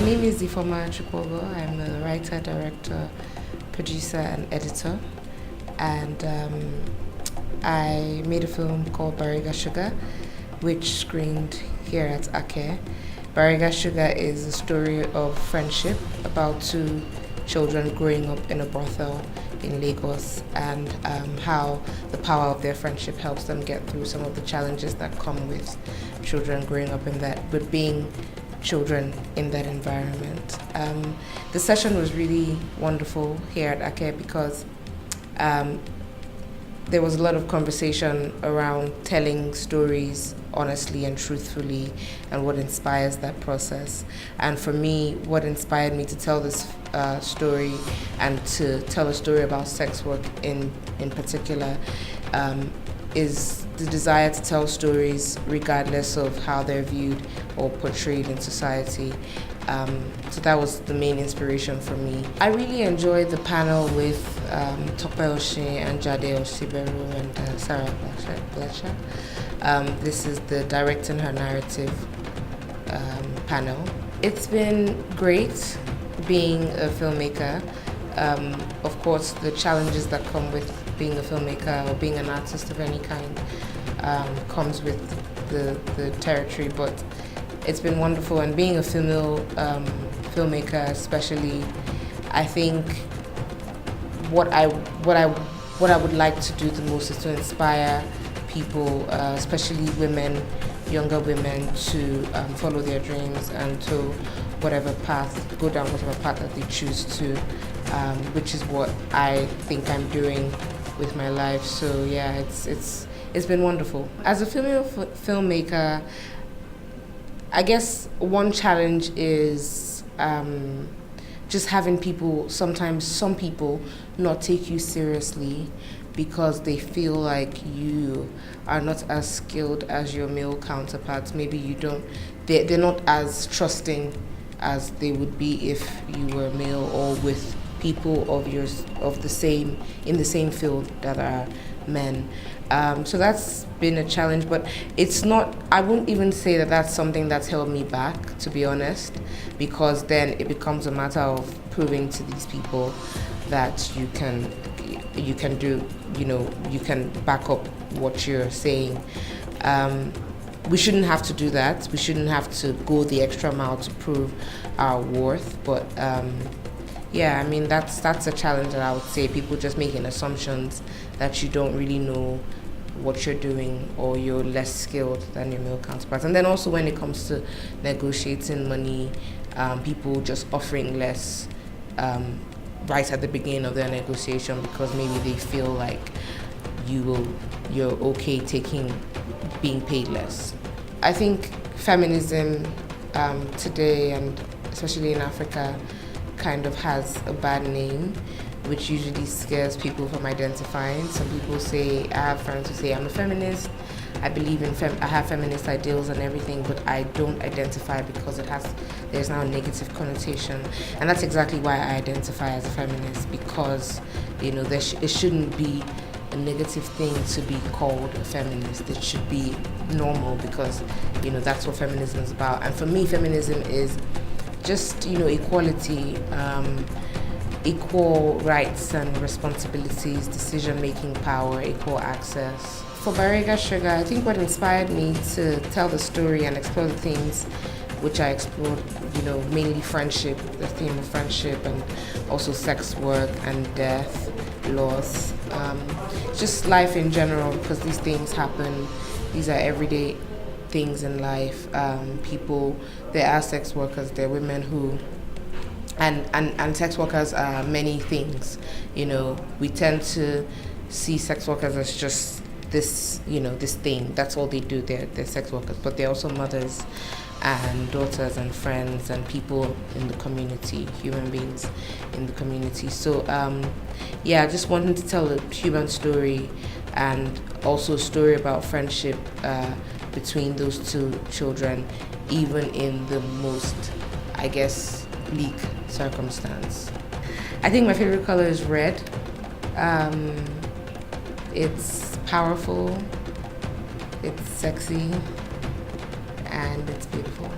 name is Ifeoma Chukwuogo. I'm a writer, director, producer, and editor. And I made a film called Bariga Sugar, which screened here at Ake. Bariga Sugar is a story of friendship about two children growing up in a brothel in Lagos, and how the power of their friendship helps them get through some of the challenges that come with children growing up in that, with being children in that environment. The session was really wonderful here at Ake because there was a lot of conversation around telling stories honestly and truthfully and what inspires that process. And for me, what inspired me to tell this story and to tell a story about sex work in particular is the desire to tell stories regardless of how they're viewed or portrayed in society. So that was the main inspiration for me. I really enjoyed the panel with Tope Oshin and Jade Oshiberu and Sarah Blecher. This is the Directing Her Narrative panel. It's been great being a filmmaker. Of course, the challenges that come with being a filmmaker or being an artist of any kind comes with the territory, but it's been wonderful. And being a female filmmaker especially, I think what I would like to do the most is to inspire people, especially women, younger women, to follow their dreams and to go down whatever path that they choose to, which is what I think I'm doing with my life. So yeah, it's been wonderful. As a female filmmaker, I guess one challenge is just having people, sometimes some people, not take you seriously because they feel like you are not as skilled as your male counterparts. Maybe they're not as trusting as they would be if you were male or with people in the same field that are men. So that's been a challenge, but it's not, I wouldn't even say that that's something that's held me back, to be honest, because then it becomes a matter of proving to these people that you can do, you can back up what you're saying. We shouldn't have to do that. We shouldn't have to go the extra mile to prove our worth, but yeah, I mean, that's a challenge that I would say, people just making assumptions that you don't really know what you're doing or you're less skilled than your male counterparts. And then also when it comes to negotiating money, people just offering less right at the beginning of their negotiation because maybe they feel like you're okay being paid less. I think feminism today, and especially in Africa, kind of has a bad name, which usually scares people from identifying. Some people say, I have friends who say, I'm a feminist, I believe in I have feminist ideals and everything, but I don't identify because there's now a negative connotation. And that's exactly why I identify as a feminist, because it shouldn't be a negative thing to be called a feminist. It should be normal because that's what feminism is about. And for me, feminism is just equality, equal rights and responsibilities, decision-making power, equal access. For Bariga Sugar, I think what inspired me to tell the story and explore the themes which I explored, mainly friendship, the theme of friendship, and also sex work and death, loss, just life in general, because these things happen. These are everyday things in life. People, there are sex workers, there are women who, and sex workers are many things. We tend to see sex workers as just this, this thing. That's all they do. They're sex workers, but they're also mothers and daughters and friends and people in the community, human beings in the community. So yeah, I just wanted to tell a human story and also a story about friendship between those two children, even in the most, I guess, bleak circumstance. I think my favorite color is red. It's powerful, it's sexy, and it's beautiful.